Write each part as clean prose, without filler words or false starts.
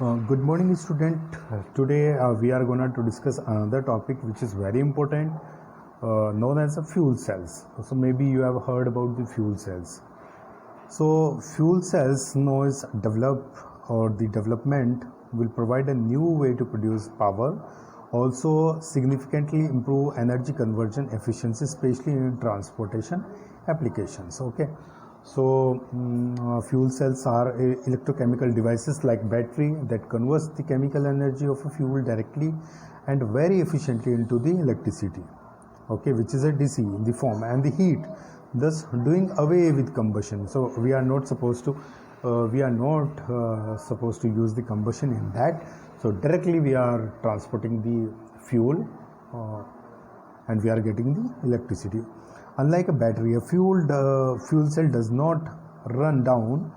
Good morning, student. Today we are going to discuss another topic which is very important, known as the fuel cells. So maybe you have heard about the fuel cells. So fuel cells noise develop or the development will provide a new way to produce power, also significantly improve energy conversion efficiency, especially in transportation applications. Okay. So fuel cells are electrochemical devices like battery that converts the chemical energy of a fuel directly and very efficiently into the electricity, okay, which is a DC in the form and the heat, thus doing away with combustion. So we are not supposed to use the combustion in that. So directly we are transporting the fuel and we are getting the electricity. Unlike a battery, a fuel cell does not run down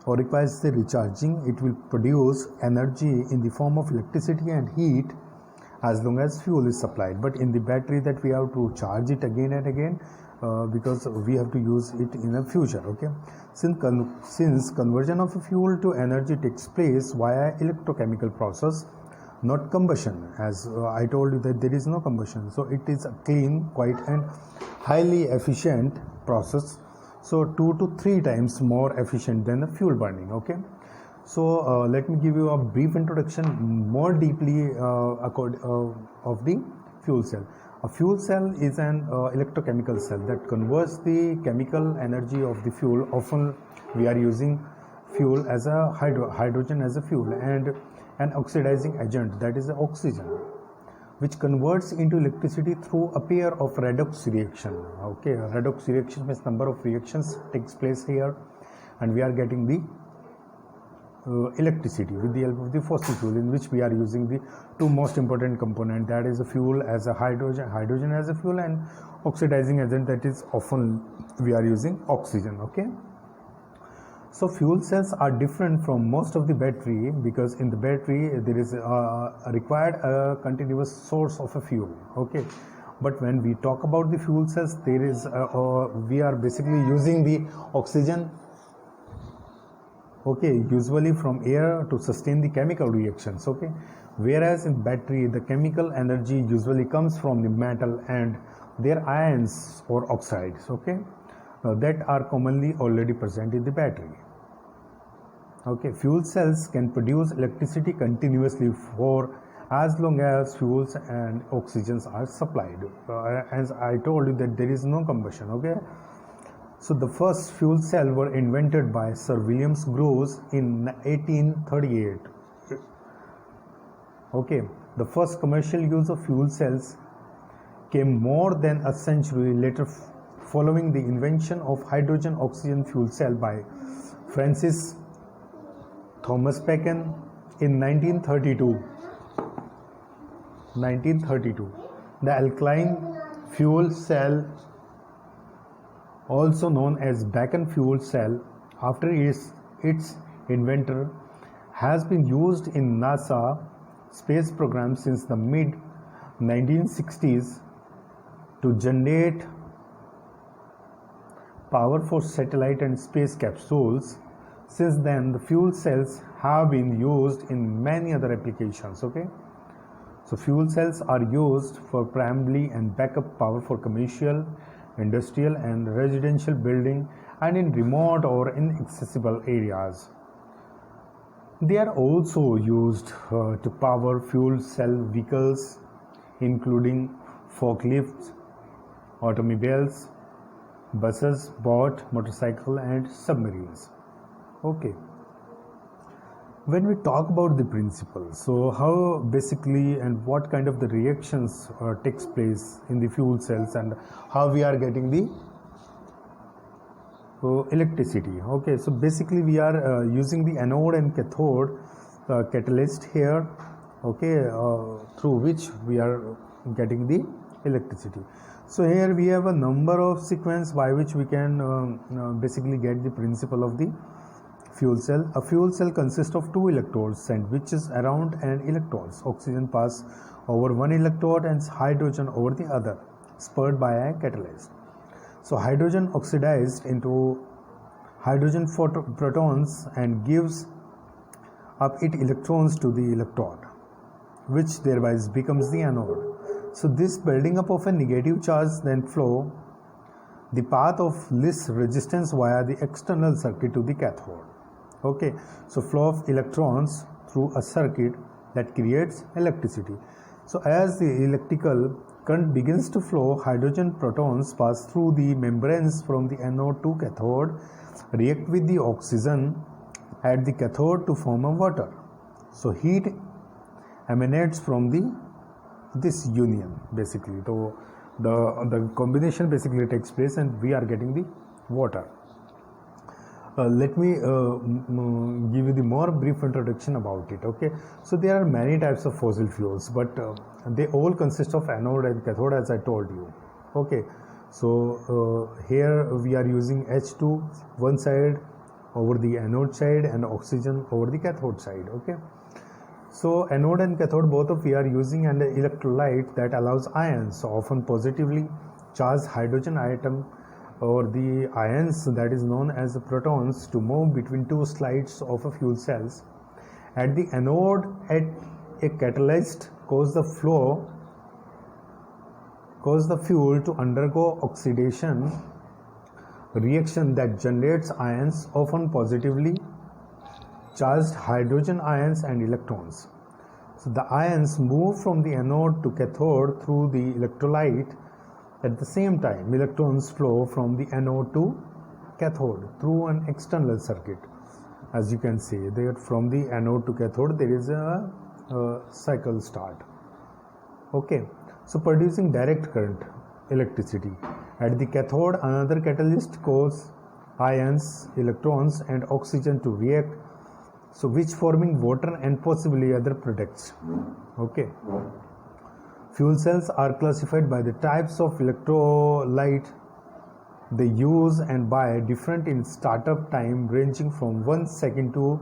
or requires the recharging. It will produce energy in the form of electricity and heat as long as fuel is supplied. But in the battery, that we have to charge it again and again because we have to use it in the future. Okay, since conversion of a fuel to energy takes place via electrochemical process, not combustion, as I told you that there is no combustion, so it is a clean, quiet and highly efficient process, so 2 to 3 times more efficient than the fuel burning. Okay, so let me give you a brief introduction more deeply of the fuel cell. A fuel cell is an electrochemical cell that converts the chemical energy of the fuel. Often we are using fuel as a hydrogen as a fuel and an oxidizing agent, that is oxygen, which converts into electricity through a pair of redox reaction. Okay, redox reaction means number of reactions takes place here and we are getting the electricity with the help of the fossil fuel, in which we are using the two most important component, that is the fuel as a hydrogen as a fuel, and oxidizing agent, that is often we are using oxygen. Okay, so fuel cells are different from most of the battery because in the battery there is required a continuous source of a fuel. Okay, but when we talk about the fuel cells, there is we are basically using the oxygen, okay, usually from air to sustain the chemical reactions. Okay, whereas in battery the chemical energy usually comes from the metal and their ions or oxides, okay, that are commonly already present in the battery. Okay, fuel cells can produce electricity continuously for as long as fuels and oxygens are supplied. As I told you that there is no combustion. Okay, so the first fuel cell were invented by Sir William Groves in 1838. Okay, the first commercial use of fuel cells came more than a century later, following the invention of hydrogen oxygen fuel cell by Francis Thomas Bacon in 1932. The alkaline fuel cell, also known as Bacon fuel cell after its inventor, has been used in NASA space program since the mid 1960s to generate power for satellite and space capsules. Since then, the fuel cells have been used in many other applications. Okay, so fuel cells are used for primary and backup power for commercial, industrial and residential building and in remote or inaccessible areas. They are also used to power fuel cell vehicles including forklifts, automobiles, buses, boat, motorcycle and submarines. Okay, when we talk about the principle, so how basically and what kind of the reactions takes place in the fuel cells and how we are getting the electricity. Okay, so basically we are using the anode and cathode catalyst here, okay, through which we are getting the electricity. So here we have a number of sequence by which we can basically get the principle of the fuel cell. A fuel cell consists of two electrodes sandwiches around an electrodes. Oxygen pass over one electrode and hydrogen over the other, spurred by a catalyst. So hydrogen oxidized into hydrogen protons and gives up its electrons to the electrode, which thereby becomes the anode. So this building up of a negative charge then flow the path of least resistance via the external circuit to the cathode. Okay, so flow of electrons through a circuit that creates electricity. So as the electrical current begins to flow, hydrogen protons pass through the membranes from the anode to cathode, react with the oxygen at the cathode to form a water. So heat emanates from this union basically. So the combination basically takes place and we are getting the water. Let me give you the more brief introduction about it. Okay, so there are many types of fossil fuels, but they all consist of anode and cathode, as I told you. Okay, so here we are using H2 one side over the anode side and oxygen over the cathode side. Okay, so anode and cathode both of we are using an electrolyte that allows ions, often positively charged hydrogen atom or the ions that is known as protons, to move between two slides of a fuel cells. At the anode, a catalyst cause the fuel to undergo oxidation reaction that generates ions, often positively charged hydrogen ions and electrons. So the ions move from the anode to cathode through the electrolyte. At the same time, electrons flow from the anode to cathode through an external circuit. As you can see, there from the anode to cathode there is a cycle start. Okay, so producing direct current, electricity. At the cathode, another catalyst causes ions, electrons and oxygen to react, so which forming water and possibly other products. Okay. Fuel cells are classified by the types of electrolyte they use and by different in startup time, ranging from 1 second to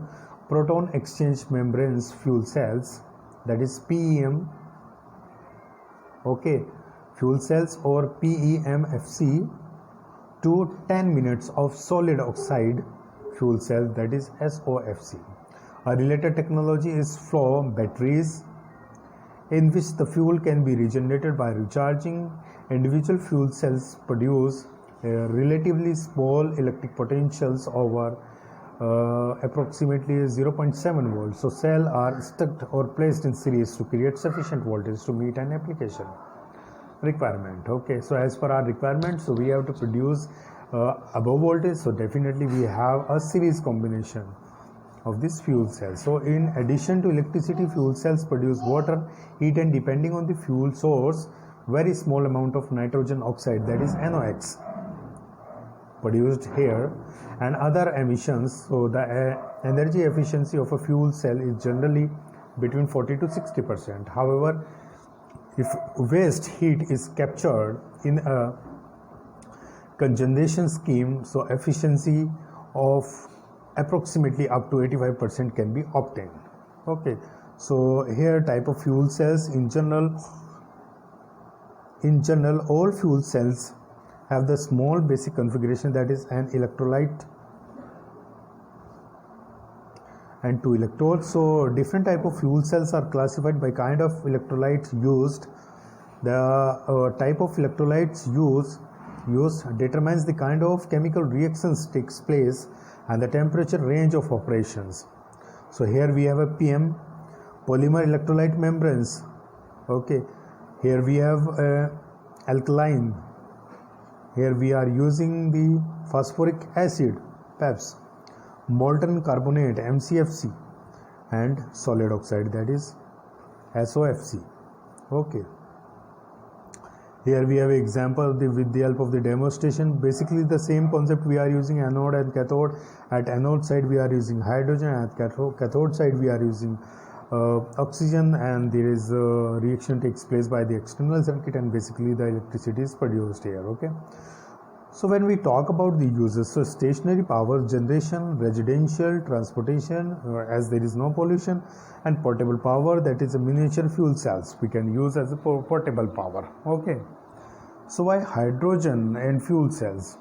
proton exchange membranes fuel cells, that is PEM. Okay, fuel cells or PEMFC, to 10 minutes of solid oxide fuel cell, that is SOFC. A related technology is flow batteries, in which the fuel can be regenerated by recharging. Individual fuel cells produce relatively small electric potentials over approximately 0.7 volts. So cells are stacked or placed in series to create sufficient voltage to meet an application requirement. Okay, so as per our requirement, so we have to produce above voltage, so definitely we have a series combination of this fuel cell. So in addition to electricity, fuel cells produce water, heat and, depending on the fuel source, very small amount of nitrogen oxide, that is NOx, produced here, and other emissions. So the energy efficiency of a fuel cell is generally between 40 to 60%. However, if waste heat is captured in a cogeneration scheme, so efficiency of approximately up to 85% can be obtained. Okay, so here type of fuel cells. In general all fuel cells have the small basic configuration, that is an electrolyte and two electrodes. So different type of fuel cells are classified by kind of electrolytes used. The type of electrolytes used determines the kind of chemical reactions takes place and the temperature range of operations. So here we have a PM, polymer electrolyte membranes. Okay, here we have alkaline. Here we are using the phosphoric acid, PEPs, molten carbonate, MCFC, and solid oxide, that is SOFC. Okay, here we have an example with the help of the demonstration. Basically the same concept we are using anode and cathode. At anode side we are using hydrogen, at cathode side we are using oxygen, and there is a reaction takes place by the external circuit and basically the electricity is produced here. Okay, so when we talk about the uses, so stationary power generation, residential, transportation, as there is no pollution, and portable power, that is a miniature fuel cells we can use as a portable power. Okay, so why hydrogen and fuel cells?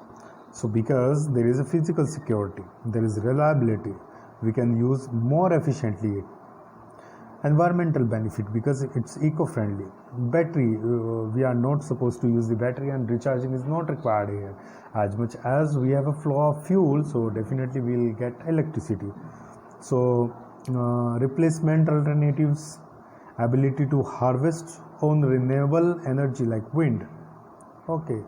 So because there is a physical security, there is reliability, we can use more efficiently. Environmental benefit, because it's eco-friendly. Battery, we are not supposed to use the battery, and recharging is not required here. As much as we have a flow of fuel, so definitely we'll get electricity. So replacement alternatives, ability to harvest on renewable energy like wind. Okay,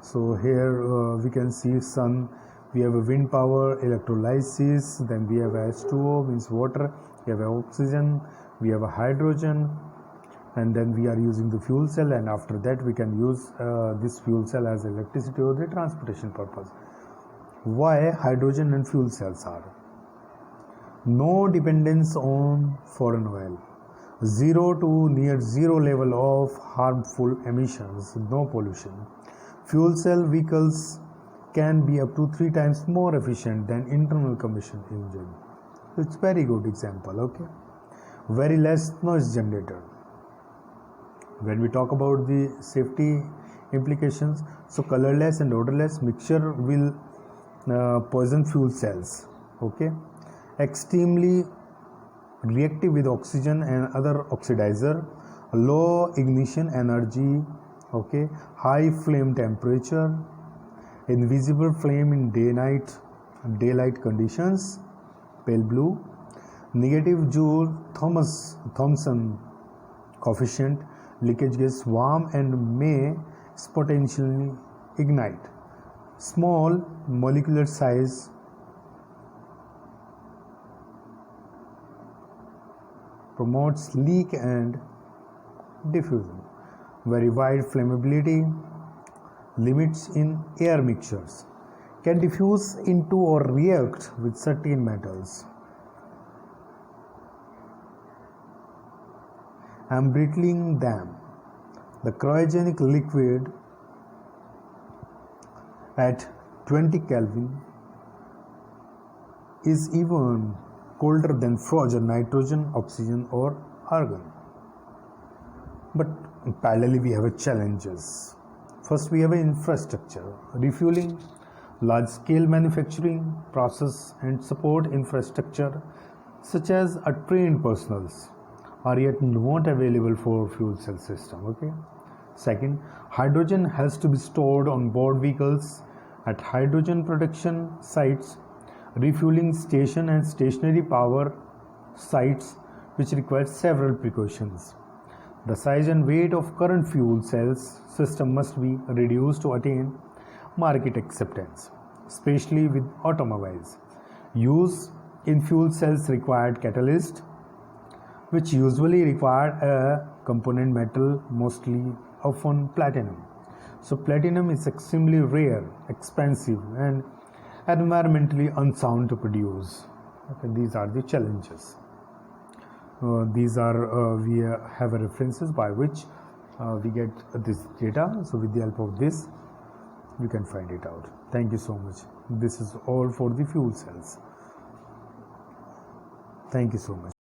so here we can see sun, we have a wind power, electrolysis, then we have H2O, means water, we have oxygen, we have a hydrogen, and then we are using the fuel cell, and after that we can use this fuel cell as electricity or the transportation purpose. Why hydrogen and fuel cells are? No dependence on foreign oil, zero to near zero level of harmful emissions, no pollution. Fuel cell vehicles can be up to 3 times more efficient than internal combustion engine. It's very good example. Okay, very less noise generator. When we talk about the safety implications, so colorless and odorless mixture will poison fuel cells. Okay, extremely reactive with oxygen and other oxidizer, low ignition energy. Okay, high flame temperature, invisible flame in daylight conditions, pale blue, negative Joule-Thomson coefficient, leakage gas warm and may potentially ignite, small molecular size, promotes leak and diffusion, very wide flammability, limits in air mixtures, can diffuse into or react with certain metals, embrittling them. The cryogenic liquid at 20 Kelvin is even colder than frozen nitrogen, oxygen or argon. But parallelly we have challenges. First, we have infrastructure, refueling, large-scale manufacturing, process and support infrastructure such as a trained personnels are yet not available for fuel cell system. Okay. Second, hydrogen has to be stored on board vehicles at hydrogen production sites, refueling station and stationary power sites, which require several precautions. The size and weight of current fuel cells system must be reduced to attain market acceptance, especially with automobiles. Use in fuel cells required catalyst, which usually require a component metal, mostly often platinum. So platinum is extremely rare, expensive and environmentally unsound to produce. Okay, these are the challenges. These are we have references by which we get this data. So with the help of this we can find it out. Thank you so much. This is all for the fuel cells. Thank you so much.